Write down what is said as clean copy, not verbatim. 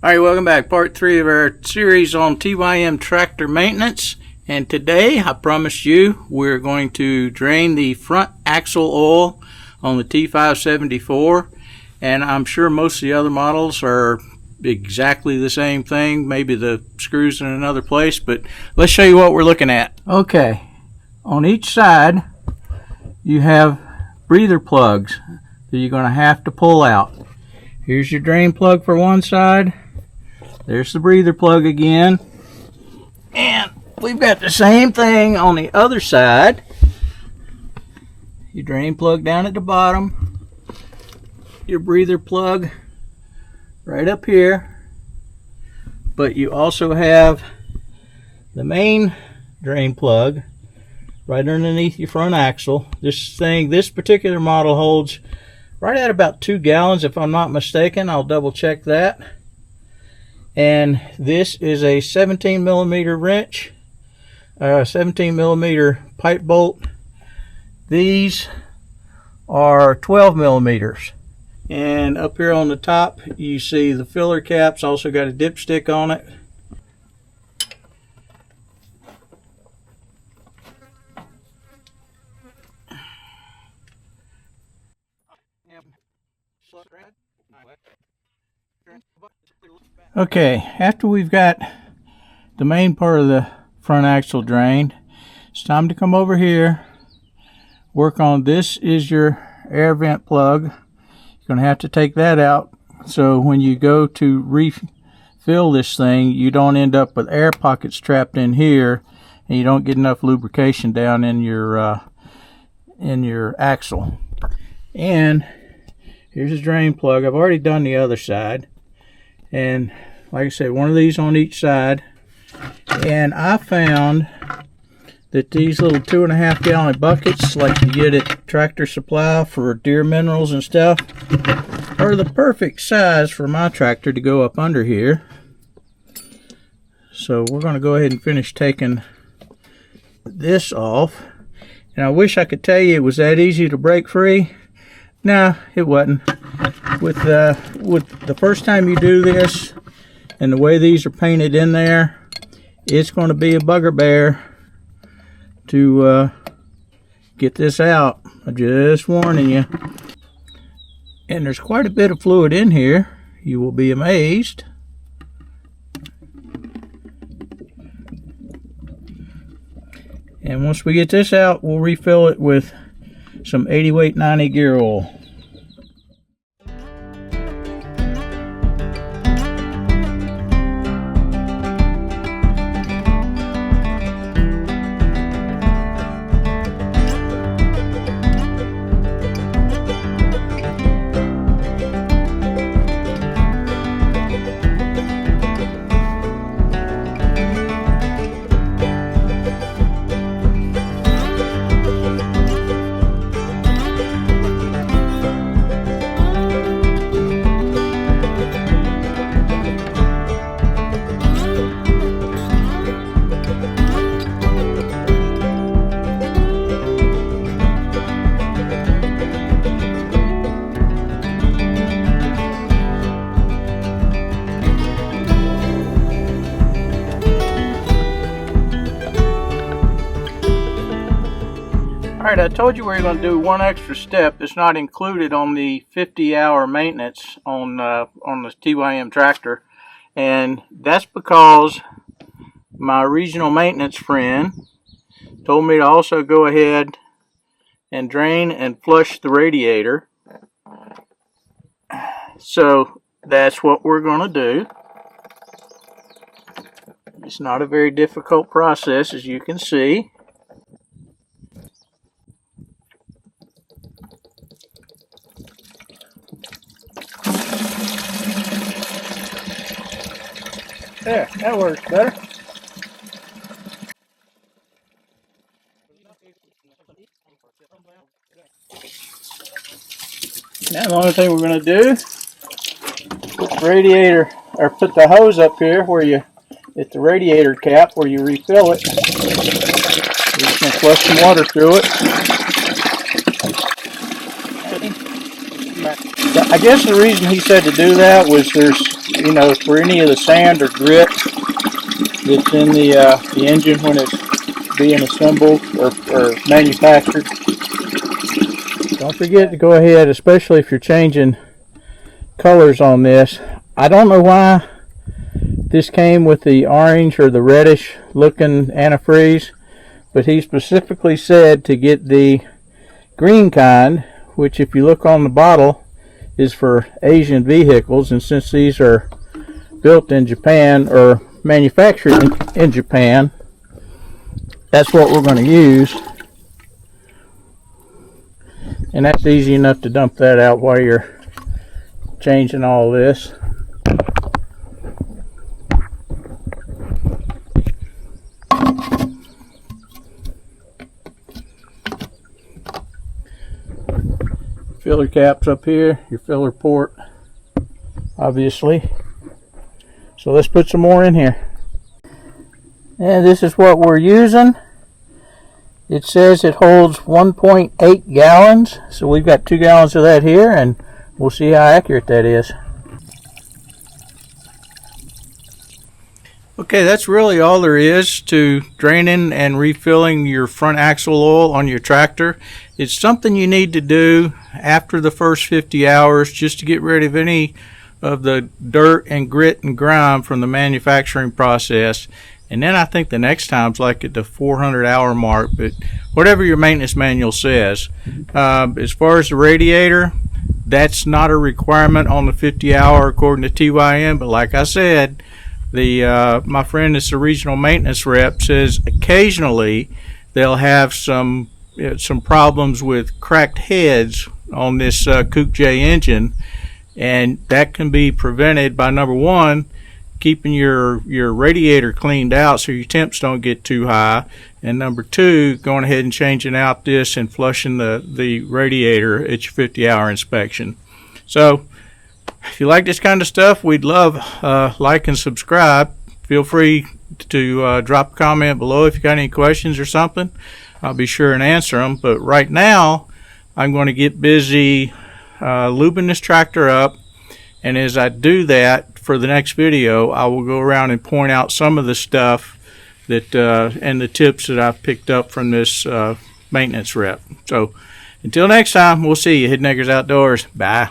Alright, welcome back. Part 3 of our series on TYM tractor maintenance. And today, I promised you, we're going to drain the front axle oil on the T574. And I'm sure most of the other models are exactly the same thing. Maybe the screw's in another place, but let's show you what we're looking at. Okay, on each side, you have breather plugs that you're going to have to pull out. Here's your drain plug for one side. There's the breather plug again. And we've got the same thing on the other side. Your drain plug down at the bottom. Your breather plug right up here. But you also have the main drain plug right underneath your front axle. This particular model holds right at about 2 gallons if I'm not mistaken. I'll double check that. And this is a 17 millimeter wrench, 17 millimeter pipe bolt. These are 12 millimeters. And up here on the top, you see the filler caps, also got a dipstick on it. Okay, after we've got the main part of the front axle drained, it's time to come over here, work on this. Is your air vent plug. You're going to have to take that out, so when you go to refill this thing, you don't end up with air pockets trapped in here, and you don't get enough lubrication down in your axle. And here's the drain plug. I've already done the other side. And like I said, one of these on each side. And I found that these little 2.5 gallon buckets, like you get at Tractor Supply for Deer Minerals and stuff, are the perfect size for my tractor to go up under here. So we're going to go ahead and finish taking this off. And I wish I could tell you it was that easy to break free. No, it wasn't. With the first time you do this, and the way these are painted in there, it's going to be a bugbear to get this out. I'm just warning you. And there's quite a bit of fluid in here. You will be amazed. And once we get this out, we'll refill it with some 80 weight 90 gear oil. Alright, I told you we were going to do one extra step that's not included on the 50-hour maintenance on the TYM tractor. And that's because my regional maintenance friend told me to also go ahead and drain and flush the radiator. So that's what we're going to do. It's not a very difficult process, as you can see. There, that works better. Now the only thing we're going to do, put the radiator, or put the hose up here where you, at the radiator cap where you refill it. We're just going to flush some water through it. I guess the reason he said to do that was there's you know, for any of the sand or grit that's in the engine when it's being assembled or manufactured. Don't forget to go ahead, especially if you're changing colors on this. I don't know why this came with the orange or the reddish looking antifreeze, but he specifically said to get the green kind, which if you look on the bottle is for Asian vehicles, and since these are built in Japan or manufactured in Japan, that's what we're going to use. And that's easy enough to dump that out while you're changing all this. Filler caps up here, your filler port, obviously. So let's put some more in here. And this is what we're using. It says it holds 1.8 gallons. So we've got 2 gallons of that here, and we'll see how accurate that is. Okay, that's really all there is to draining and refilling your front axle oil on your tractor. It's something you need to do after the first 50 hours just to get rid of any of the dirt and grit and grime from the manufacturing process. And then I think the next time's like at the 400-hour mark, but whatever your maintenance manual says. As far as the radiator, that's not a requirement on the 50-hour according to TYM, but like I said, my friend that's the regional maintenance rep says occasionally they'll have some problems with cracked heads on this Coupe J engine, and that can be prevented by, number one, keeping your radiator cleaned out so your temps don't get too high, and number two, going ahead and changing out this and flushing the radiator at your 50-hour inspection. So if you like this kind of stuff, we'd love like and subscribe. Feel free to drop a comment below if you got any questions or something. I'll be sure and answer them. But right now, I'm going to get busy lubing this tractor up. And as I do that, for the next video, I will go around and point out some of the stuff that and the tips that I've picked up from this maintenance rep. So until next time, we'll see you. Hidden Acres Outdoors. Bye.